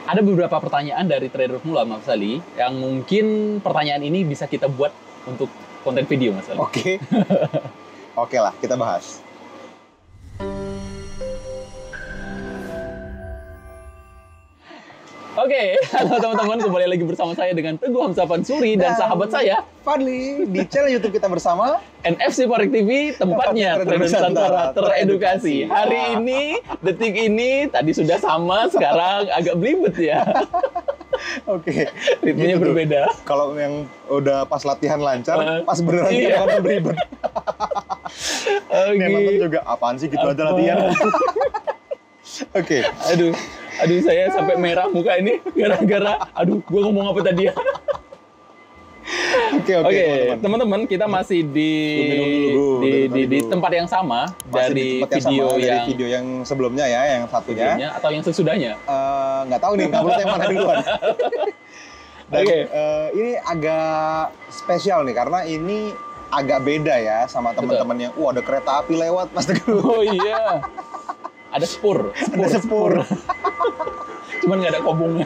Ada beberapa pertanyaan dari trader pemula, Mas Ali, yang mungkin pertanyaan ini bisa kita buat untuk konten video, Mas Ali. Oke. Oke lah, kita bahas. Oke, halo teman-teman, kembali lagi bersama saya dengan Teguh Hamzah Fansuri dan sahabat saya Fadli di channel YouTube kita bersama NFC Forex TV, tempatnya trader Nusantara teredukasi. Hari ini, detik ini, tadi sudah sama, sekarang agak belibet ya. Oke, ritmenya berbeda. Kalau yang udah pas latihan lancar, pas beneran kita akan beribet. Yang nonton juga, apaan sih gitu aja latihan. Oke. Aduh saya sampai merah muka ini gara-gara gue ngomong apa tadi ya. Oke, teman-teman, kita masih di tempat yang sama dari video yang sebelumnya ya, yang satunya atau yang sesudahnya. Nggak tahu nih, nggak boleh yang mana duluan. Dan ini agak spesial nih karena ini agak beda ya sama teman-teman yang ada kereta api lewat, Mas Teguh. Oh iya. Ada spur. Cuman nggak ada kobongnya.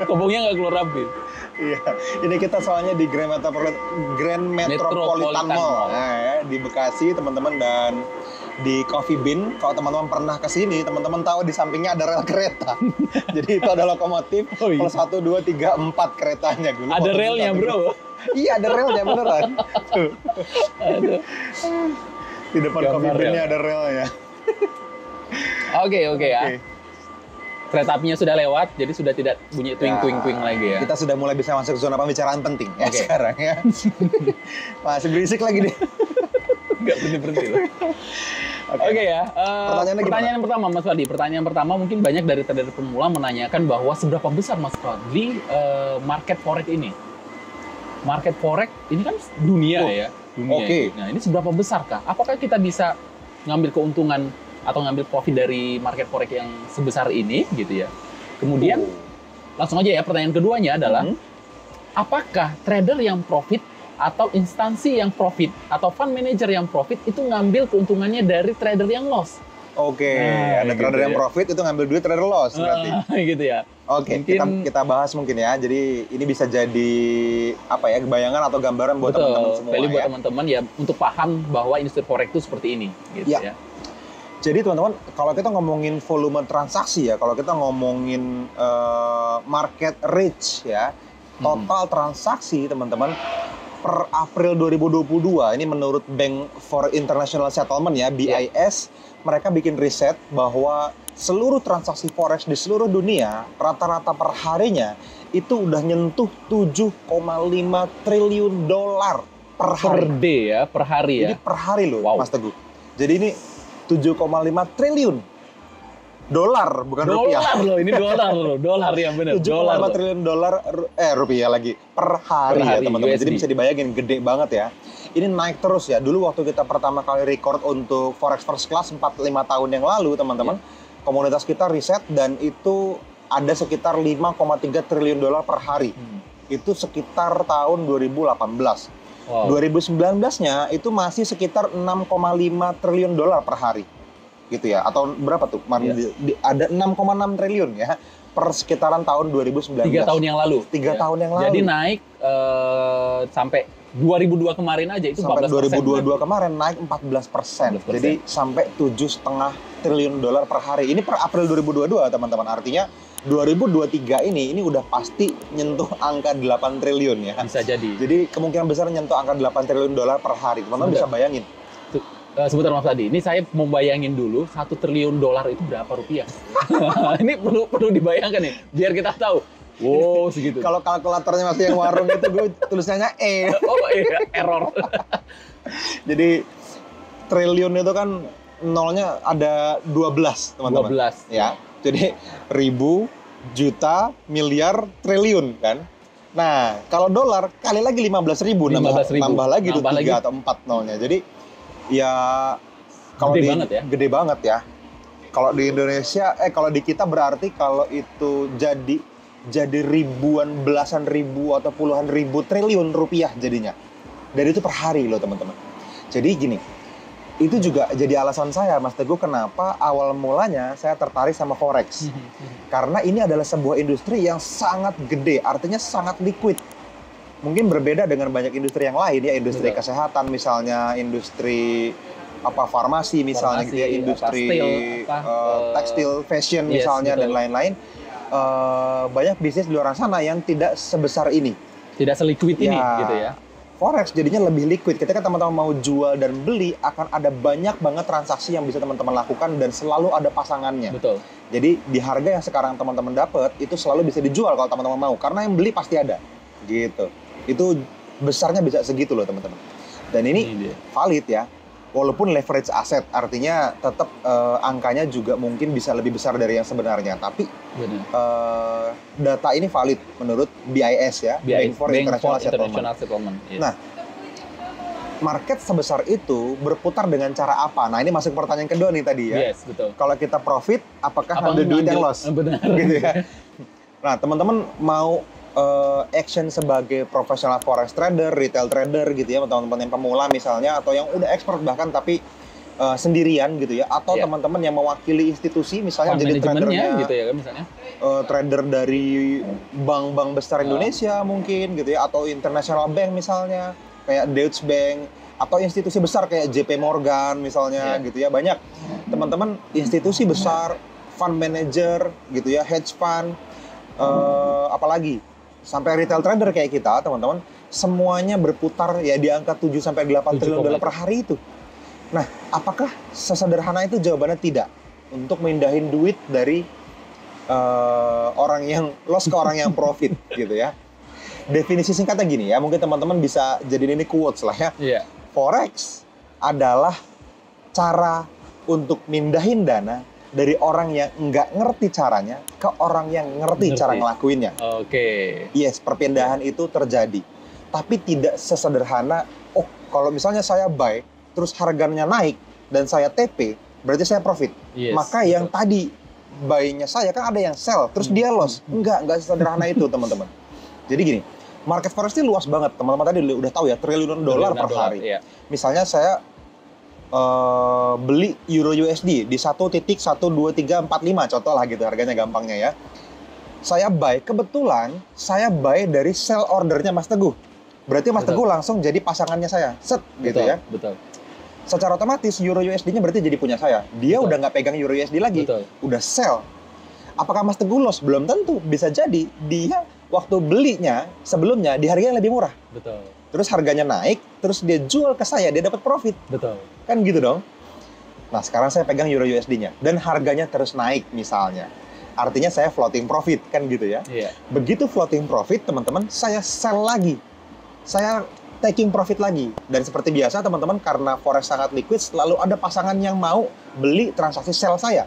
Kobongnya nggak keluar rapi. Iya, ini kita soalnya di Grand Metropolitan Mall. Nah, ya, di Bekasi, teman-teman, dan di Coffee Bean. Kalau teman-teman pernah ke sini, teman-teman tahu di sampingnya ada rel kereta. Jadi itu ada lokomotif plus 1, 2, 3, 4 keretanya. Ada relnya, bro. Iya, ada relnya beneran. Tuh. Di depan Coffee Bean-nya ada relnya. Oke ya. Kereta apinya sudah lewat, jadi sudah tidak bunyi twing lagi ya. Kita sudah mulai bisa masuk ke zona pembicaraan penting ya sekarang ya. Masih berisik lagi nih. Nggak berhenti loh. Oke ya. Pertanyaan yang pertama, Mas Fadli. Pertanyaan pertama mungkin banyak dari trader pemula menanyakan bahwa seberapa besar, Mas Fadli, market forex ini? Market forex ini kan dunia ya. Dunia. Nah, ini seberapa besar kah? Apakah kita bisa ngambil keuntungan atau ngambil profit dari market forex yang sebesar ini gitu ya. Kemudian langsung aja ya, pertanyaan keduanya adalah apakah trader yang profit atau instansi yang profit atau fund manager yang profit itu ngambil keuntungannya dari trader yang loss? Ada trader yang profit itu ngambil duit trader loss berarti. Gitu ya. Kita bahas mungkin ya. Jadi ini bisa jadi bayangan atau gambaran buat teman-teman semua. Value buat teman-teman ya untuk paham bahwa industri forex itu seperti ini gitu ya. Jadi teman-teman, kalau kita ngomongin volume transaksi ya, kalau kita ngomongin market reach ya, total transaksi teman-teman per April 2022, ini menurut Bank for International Settlement ya, BIS, mereka bikin riset bahwa seluruh transaksi forex di seluruh dunia, rata-rata per harinya, itu udah nyentuh 7,5 triliun dolar per hari. Per day ya, per hari ya. Jadi per hari loh, Mas Teguh. Jadi ini 7,5 triliun dolar, bukan rupiah. Dolar loh, ini dolar loh, dolar yang benar. 7,5 triliun dolar rupiah lagi per hari ya teman-teman. Jadi bisa dibayangin gede banget ya. Ini naik terus ya. Dulu waktu kita pertama kali record untuk Forex First Class 4-5 tahun yang lalu teman-teman, komunitas kita riset dan itu ada sekitar 5,3 triliun dolar per hari. Itu sekitar tahun 2018. 2019-nya itu masih sekitar 6,5 triliun dolar per hari. Gitu ya. Atau berapa tuh? Ada 6,6 triliun ya per sekitaran tahun 2019. 3 tahun yang lalu. 3 tahun yang lalu. Jadi naik sampai 2002 kemarin aja itu 14%. Sampai 2022 kemarin naik 14%. Jadi sampai 7,5 triliun dolar per hari. Ini per April 2022 teman-teman. Artinya 2023 ini udah pasti nyentuh angka 8 triliun ya. Bisa jadi. Jadi kemungkinan besar nyentuh angka 8 triliun dolar per hari. Teman-teman bisa bayangin. Sebentar Mas Adi, ini saya mau bayangin dulu 1 triliun dolar itu berapa rupiah. Ini perlu dibayangkan nih, biar kita tahu. Wow, segitu. Kalau kalkulatornya masih yang warung itu gue tulisannya E. Oh iya, error. Jadi triliun itu kan nolnya ada 12, teman-teman. 12. Ya. Jadi ribu, juta, miliar, triliun kan. Nah, kalau dolar kali lagi 15.000 nambah lagi tuh 3 atau 4 nolnya. Jadi ya kalau gede banget ya. Kalau di Indonesia kalau di kita berarti kalau itu jadi ribuan, belasan ribu atau puluhan ribu triliun rupiah jadinya. Dan itu per hari loh, teman-teman. Jadi gini, Itu juga jadi alasan saya, Mas Teguh, kenapa awal mulanya saya tertarik sama Forex. Karena ini adalah sebuah industri yang sangat gede, artinya sangat liquid. Mungkin berbeda dengan banyak industri yang lain ya, industri kesehatan misalnya, industri farmasi misalnya gitu ya, industri tekstil, fashion misalnya, dan lain-lain. Banyak bisnis di luar sana yang tidak sebesar ini. Tidak seliquid ini gitu ya. Forex jadinya lebih liquid. Ketika teman-teman mau jual dan beli, akan ada banyak banget transaksi yang bisa teman-teman lakukan dan selalu ada pasangannya. Betul. Jadi di harga yang sekarang teman-teman dapat, itu selalu bisa dijual kalau teman-teman mau. Karena yang beli pasti ada. Gitu. Itu besarnya bisa segitu loh teman-teman. Dan ini valid ya. Walaupun leverage aset, artinya tetap angkanya juga mungkin bisa lebih besar dari yang sebenarnya. Tapi data ini valid menurut BIS ya, Bank for International Settlement. Yes. Nah, market sebesar itu berputar dengan cara apa? Nah, ini masuk pertanyaan kedua nih tadi ya. Yes, betul. Kalau kita profit, apakah ngambil duit yang loss? Benar. Gitu ya. Nah, teman-teman mau action sebagai profesional forex trader, retail trader gitu ya, teman-teman yang pemula misalnya, atau yang udah expert bahkan tapi sendirian gitu ya, atau teman-teman yang mewakili institusi misalnya jadi tradernya gitu ya kan misalnya. Trader dari bank-bank besar Indonesia mungkin gitu ya, atau international bank misalnya kayak Deutsche Bank, atau institusi besar kayak JP Morgan misalnya gitu ya. Banyak teman-teman institusi besar, fund manager gitu ya, hedge fund, apalagi sampai retail trader kayak kita, teman-teman, semuanya berputar ya di angka 7 sampai 8 triliun dolar per hari itu. Nah, apakah sesederhana itu? Jawabannya tidak. Untuk mindahin duit dari orang yang loss ke orang yang profit gitu ya. Definisi singkatnya gini ya, mungkin teman-teman bisa jadiin ini quotes lah ya. Yeah. Forex adalah cara untuk mindahin dana dari orang yang nggak ngerti caranya ke orang yang ngerti cara ngelakuinnya. Oke. Yes, perpindahan itu terjadi. Tapi tidak sesederhana, kalau misalnya saya buy, terus harganya naik, dan saya TP, berarti saya profit. Yes, maka yang tadi buy-nya saya, kan ada yang sell, terus dia loss. Enggak sesederhana itu, teman-teman. Jadi gini, market forex ini luas banget. Teman-teman tadi udah tahu ya, triliunan dolar per hari. Iya. Misalnya saya beli Euro USD di 1.12345 contoh lah gitu, harganya gampangnya ya. Saya buy, kebetulan saya buy dari sell ordernya Mas Teguh. Berarti Mas Teguh langsung jadi pasangannya saya. Set gitu ya. Betul. Secara otomatis Euro USD-nya berarti jadi punya saya. Dia udah nggak pegang Euro USD lagi. Udah sell. Apakah Mas Teguh loss? Belum tentu. Bisa jadi dia waktu belinya sebelumnya di harganya lebih murah. Betul. Terus harganya naik, terus dia jual ke saya, dia dapat profit. Betul. Kan gitu dong. Nah, sekarang saya pegang Euro USD-nya dan harganya terus naik misalnya. Artinya saya floating profit, kan gitu ya. Iya. Begitu floating profit, teman-teman, saya sell lagi. Saya taking profit lagi. Dan seperti biasa, teman-teman, karena forex sangat liquid, selalu ada pasangan yang mau beli transaksi sell saya.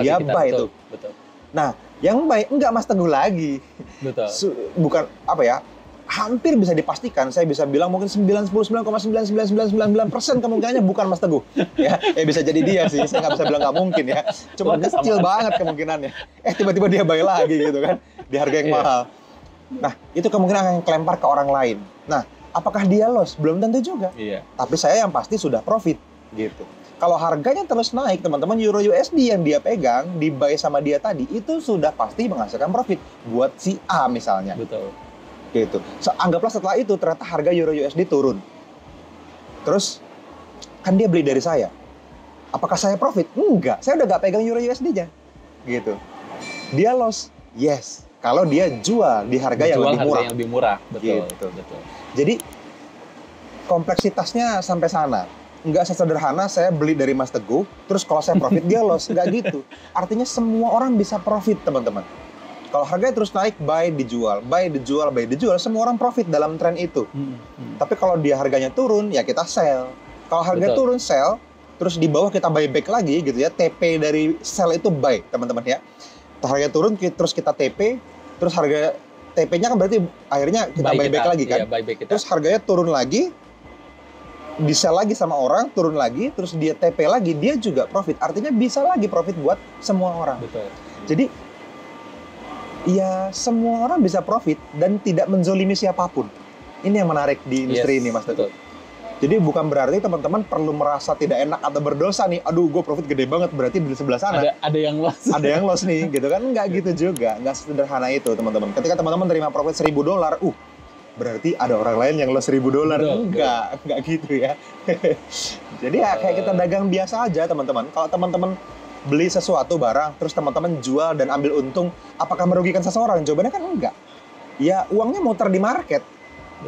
Dia buy itu. Betul. Nah, yang buy enggak Mas Teguh lagi. Betul. Bukan apa ya? Hampir bisa dipastikan, saya bisa bilang mungkin 99,99999% kemungkinannya bukan Mas Teguh. Ya bisa jadi dia sih, saya nggak bisa bilang nggak mungkin ya. Cuma kecil banget kemungkinannya. Tiba-tiba dia buy lagi gitu kan, di harga yang mahal. Nah, itu kemungkinan akan kelempar ke orang lain. Nah, apakah dia loss? Belum tentu juga. Iya. Tapi saya yang pasti sudah profit gitu. Kalau harganya terus naik, teman-teman, Euro USD yang dia pegang, di buy sama dia tadi, itu sudah pasti menghasilkan profit buat si A misalnya. Betul. Gitu. Anggaplah setelah itu ternyata harga Euro USD turun. Terus kan dia beli dari saya. Apakah saya profit? Enggak. Saya udah nggak pegang Euro USD-nya. Gitu. Dia loss. Yes. Kalau dia jual di harga yang lebih murah. Yang lebih murah. Betul. Gitu. Betul. Jadi kompleksitasnya sampai sana. Nggak sesederhana saya beli dari Mas Teguh, terus kalau saya profit dia loss. Nggak gitu. Artinya semua orang bisa profit, teman-teman. Kalau harganya terus naik, buy, dijual, buy, dijual, buy, dijual, semua orang profit dalam tren itu. Tapi kalau dia harganya turun, ya kita sell. Kalau harga turun, sell, terus di bawah kita buy back lagi gitu ya. TP dari sell itu buy, teman-teman ya. Harga turun, terus kita TP, terus harga TP-nya kan berarti akhirnya kita buy back lagi kan. Iya, buy back kita. Terus harganya turun lagi, di sell lagi sama orang, turun lagi, terus dia TP lagi, dia juga profit. Artinya bisa lagi profit buat semua orang. Betul. Jadi ya semua orang bisa profit dan tidak menzolimi siapapun. Ini yang menarik di industri ini, Mas Teguh. Jadi bukan berarti teman-teman perlu merasa tidak enak atau berdosa nih. Aduh, gue profit gede banget, berarti di sebelah sana ada yang loss. Ada yang loss nih, gitu kan? Nggak gitu juga, nggak sederhana itu teman-teman. Ketika teman-teman terima profit $1.000, berarti ada orang lain yang loss $1.000. Enggak gitu ya. Jadi ya kayak kita dagang biasa aja teman-teman. Kalau teman-teman beli sesuatu barang, terus teman-teman jual dan ambil untung, apakah merugikan seseorang? Jawabannya kan enggak. Ya uangnya muter di market,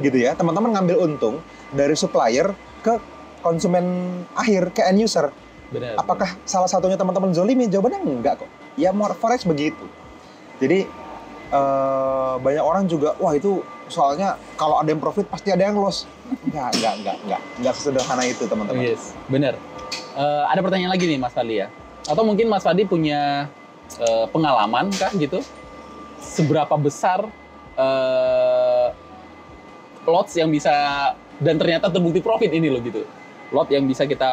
gitu ya. Teman-teman ngambil untung dari supplier ke konsumen akhir, ke end user. Benar. Apakah salah satunya teman-teman zolimi? Jawabannya enggak kok. Ya forex begitu. Jadi banyak orang juga, wah itu soalnya kalau ada yang profit pasti ada yang loss. Enggak sesederhana itu teman-teman. Yes, benar. Ada pertanyaan lagi nih Mas Fadli ya. Atau mungkin Mas Fadli punya pengalaman kah gitu? Seberapa besar lots yang bisa dan ternyata terbukti profit ini loh gitu. Lot yang bisa kita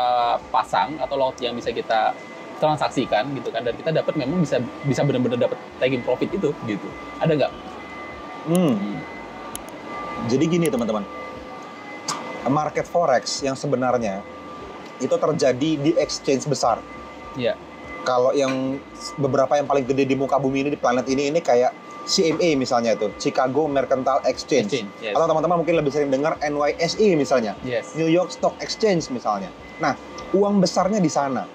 pasang atau lot yang bisa kita transaksikan gitu kan, dan kita dapat memang bisa benar-benar dapat taking profit itu gitu. Ada nggak? Jadi gini teman-teman, market forex yang sebenarnya itu terjadi di exchange besar. Iya. Kalau yang beberapa yang paling gede di muka bumi ini, di planet ini kayak CME misalnya itu, Chicago Mercantile Exchange. Yes. Atau teman-teman mungkin lebih sering dengar NYSE misalnya, yes. New York Stock Exchange misalnya. Nah, uang besarnya di sana.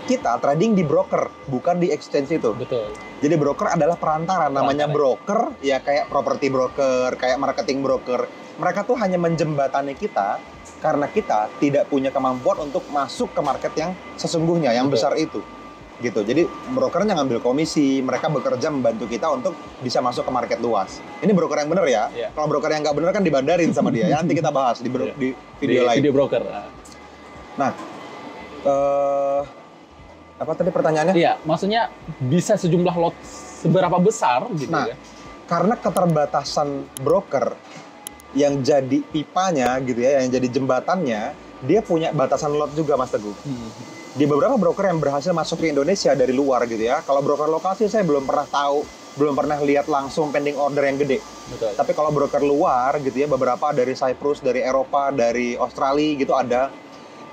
Kita trading di broker, bukan di exchange itu. Betul. Jadi broker adalah perantara, namanya broker, ya kayak property broker, kayak marketing broker. Mereka tuh hanya menjembatani kita karena kita tidak punya kemampuan untuk masuk ke market yang sesungguhnya, yang besar itu. Gitu. Jadi brokernya ngambil komisi, mereka bekerja membantu kita untuk bisa masuk ke market luas. Ini broker yang benar ya. Yeah. Kalau broker yang nggak benar kan dibandarin sama dia. Ya, nanti kita bahas di video lain. Video broker. Nah, apa tadi pertanyaannya? Iya, maksudnya bisa sejumlah lot seberapa besar gitu ya? Karena keterbatasan broker yang jadi pipanya gitu ya, yang jadi jembatannya, dia punya batasan lot juga Mas Teguh. Di beberapa broker yang berhasil masuk ke Indonesia dari luar gitu ya. Kalau broker lokal sih saya belum pernah tahu, belum pernah lihat langsung pending order yang gede. Betul. Tapi kalau broker luar gitu ya, beberapa dari Cyprus, dari Eropa, dari Australia gitu ada,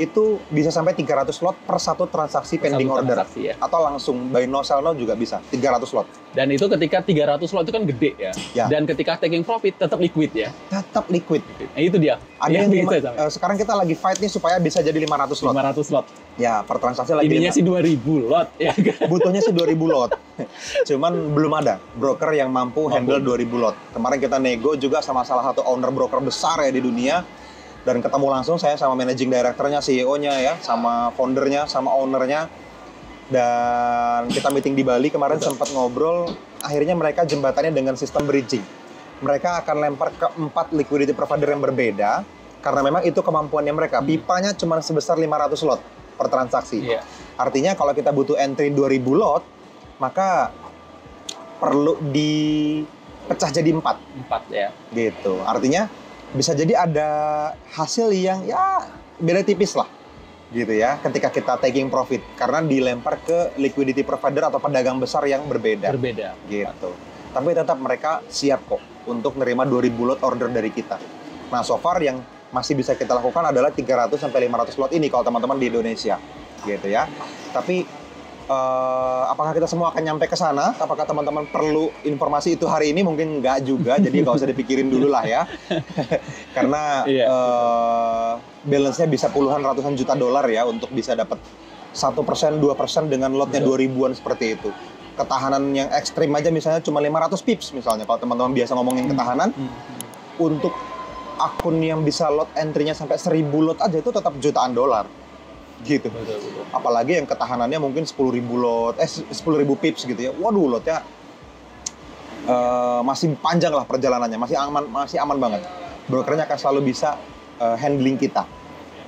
itu bisa sampai 300 lot per satu transaksi pending order. Ya. Atau langsung buy no sell no juga bisa, 300 lot. Dan itu ketika 300 lot itu kan gede ya. Dan ketika taking profit tetap liquid ya. Tetap liquid. Nah, itu dia. Ada yang sekarang kita lagi fight nih supaya bisa jadi 500 lot. 500 lot. Ya, per transaksi lagi. Ininya sih 2000 lot ya. Butuhnya sih 2000 lot. Cuman belum ada broker yang mampu handle 2000 lot. Kemarin kita nego juga sama salah satu owner broker besar ya di dunia. Dan ketemu langsung saya sama managing director-nya, CEO-nya ya, sama foundernya, sama ownernya. Dan kita meeting di Bali kemarin sempat ngobrol. Akhirnya mereka jembatannya dengan sistem bridging. Mereka akan lempar ke 4 liquidity provider yang berbeda. Karena memang itu kemampuannya mereka. Pipanya cuma sebesar 500 lot per transaksi. Artinya kalau kita butuh entry 2000 lot, maka perlu dipecah jadi 4. 4 ya. Gitu. Artinya bisa jadi ada hasil yang ya beda tipis lah gitu ya ketika kita taking profit karena dilempar ke liquidity provider atau pedagang besar yang berbeda gitu. Tapi tetap mereka siap kok untuk nerima 2000 lot order dari kita. Nah, so far yang masih bisa kita lakukan adalah 300 sampai 500 lot ini kalau teman-teman di Indonesia gitu ya. Tapi apakah kita semua akan nyampe ke sana? Apakah teman-teman perlu informasi itu hari ini? Mungkin nggak juga, jadi nggak usah dipikirin dulu lah ya. Karena balance-nya bisa puluhan ratusan juta dolar ya untuk bisa dapat 1%, 2% dengan lotnya 2000-an seperti itu. Ketahanan yang ekstrim aja misalnya cuma 500 pips misalnya. Kalau teman-teman biasa ngomongin ketahanan, untuk akun yang bisa lot entry-nya sampai 1000 lot aja itu tetap jutaan dolar. Gitu. Betul. Apalagi yang ketahanannya mungkin 10.000 lot, 10.000 pips gitu ya. Waduh, lotnya masih panjang lah perjalanannya, masih aman banget. Brokernya akan selalu bisa handling kita,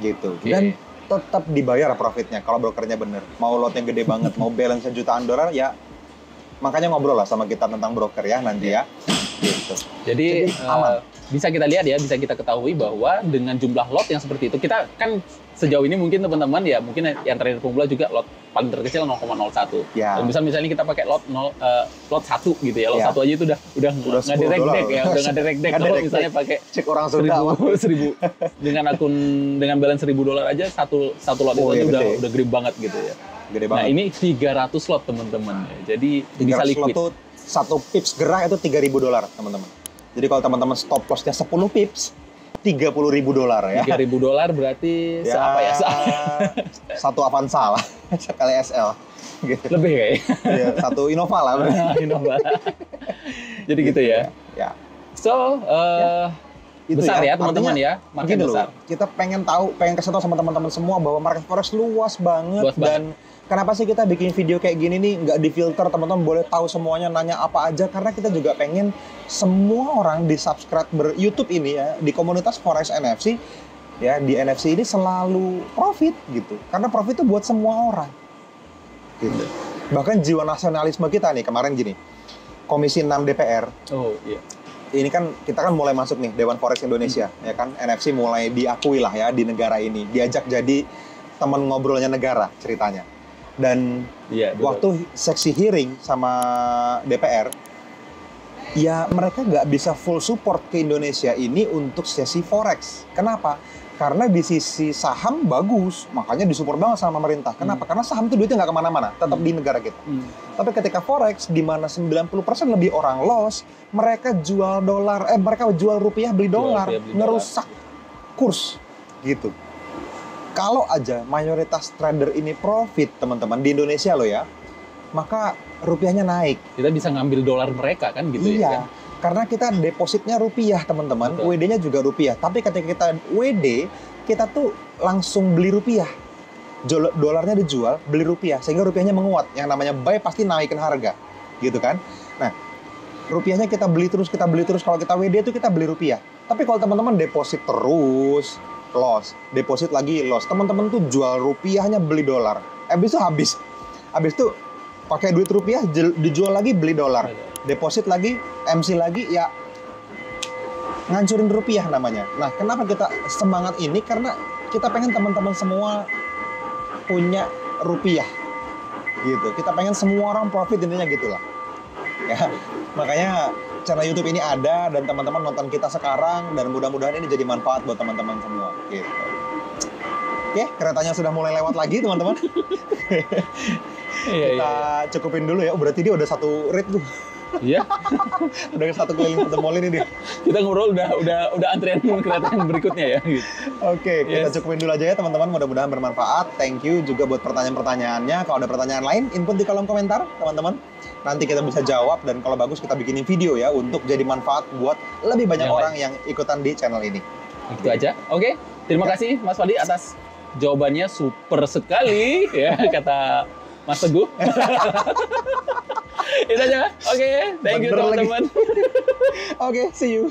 gitu. Dan tetap dibayar profitnya kalau brokernya bener. Mau lotnya gede banget, mau balance jutaan dolar ya. Makanya ngobrol lah sama kita tentang broker ya nanti ya. Gitu. Jadi aman. Bisa kita lihat ya, bisa kita ketahui bahwa dengan jumlah lot yang seperti itu, kita kan sejauh ini mungkin teman-teman ya, mungkin yang trader pemula juga lot paling terkecil 0,01. Ya. Dan misalnya kita pakai lot 1 gitu ya, lot 1 aja itu udah nggak direk-dek ya, udah nggak direk-dek. Kalau misalnya pakai cek orang Sunda 1000 dengan balance $1.000 aja satu lot itu aja udah gede banget gitu ya. Gede banget. Nah, ini 300 lot teman-teman ya. Jadi 300 bisa liquid. Lot tuh 1 pips gerah itu $3.000 teman-teman. Jadi kalau teman-teman stop loss-nya 10 pips, $30.000 ya. $3.000 berarti apa ya? Satu Avanza lah, sekali SL. Gitu. Lebih kayaknya. Ya, satu Innova lah. Innova. Jadi gitu ya. Ya. So, itu besar ya teman-teman ya, market besar. Kita pengen kasih tahu sama teman-teman semua bahwa market forex luas banget. Dan kenapa sih kita bikin video kayak gini nih, nggak difilter, teman-teman boleh tahu semuanya, nanya apa aja, karena kita juga pengen semua orang di subscribe YouTube ini ya, di komunitas Forex NFC ya, di NFC ini selalu profit gitu, karena profit itu buat semua orang gitu. Bahkan jiwa nasionalisme kita nih, kemarin gini, Komisi 6 DPR, ini kan kita kan mulai masuk nih Dewan Forex Indonesia ya kan, NFC mulai diakui lah ya di negara ini, diajak jadi teman ngobrolnya negara ceritanya. Dan waktu seksi hearing sama DPR, ya mereka nggak bisa full support ke Indonesia ini untuk sesi forex. Kenapa? Karena di sisi saham bagus, makanya disupport banget sama pemerintah. Kenapa? Karena saham itu duitnya nggak kemana-mana, tetap di negara kita. Tapi ketika forex, di mana 90% lebih orang loss, mereka jual rupiah beli dolar, ngerusak kurs gitu. Kalau aja mayoritas trader ini profit, teman-teman, di Indonesia loh ya, maka rupiahnya naik. Kita bisa ngambil dolar mereka kan gitu ya kan? Karena kita depositnya rupiah, teman-teman. WD-nya juga rupiah. Tapi ketika kita WD, kita tuh langsung beli rupiah. Dolarnya dijual, beli rupiah. Sehingga rupiahnya menguat. Yang namanya buy pasti naikin harga. Gitu kan? Nah, rupiahnya kita beli terus. Kalau kita WD itu kita beli rupiah. Tapi kalau teman-teman deposit terus, loss, deposit lagi loss. Teman-teman tuh jual rupiahnya beli dolar. Habis itu habis itu pakai duit rupiah dijual lagi beli dolar. Deposit lagi, MC lagi, ya ngancurin rupiah namanya. Nah, kenapa kita semangat ini? Karena kita pengen teman-teman semua punya rupiah gitu. Kita pengen semua orang profit, intinya gitulah. Ya, makanya channel YouTube ini ada dan teman-teman nonton kita sekarang, dan mudah-mudahan ini jadi manfaat buat teman-teman semua gitu. Oke, keretanya sudah mulai lewat lagi, teman-teman. Kita cukupin dulu ya. Berarti dia udah satu rate tuh. Iya. Udah satu keliling satu mall ini dia. Kita ngobrol udah antrian kereta yang berikutnya ya. Gitu. Oke, kita cukupin dulu aja ya teman-teman. Mudah-mudahan bermanfaat. Thank you juga buat pertanyaan-pertanyaannya. Kalau ada pertanyaan lain, input di kolom komentar, teman-teman. Nanti kita bisa jawab, dan kalau bagus kita bikinin video ya untuk jadi manfaat buat lebih banyak orang yang ikutan di channel ini. Itu aja. Oke, terima kasih Mas Fadli atas jawabannya, super sekali ya kata Mas Teguh. Itu aja. Oke, thank you teman-teman. Oke, see you.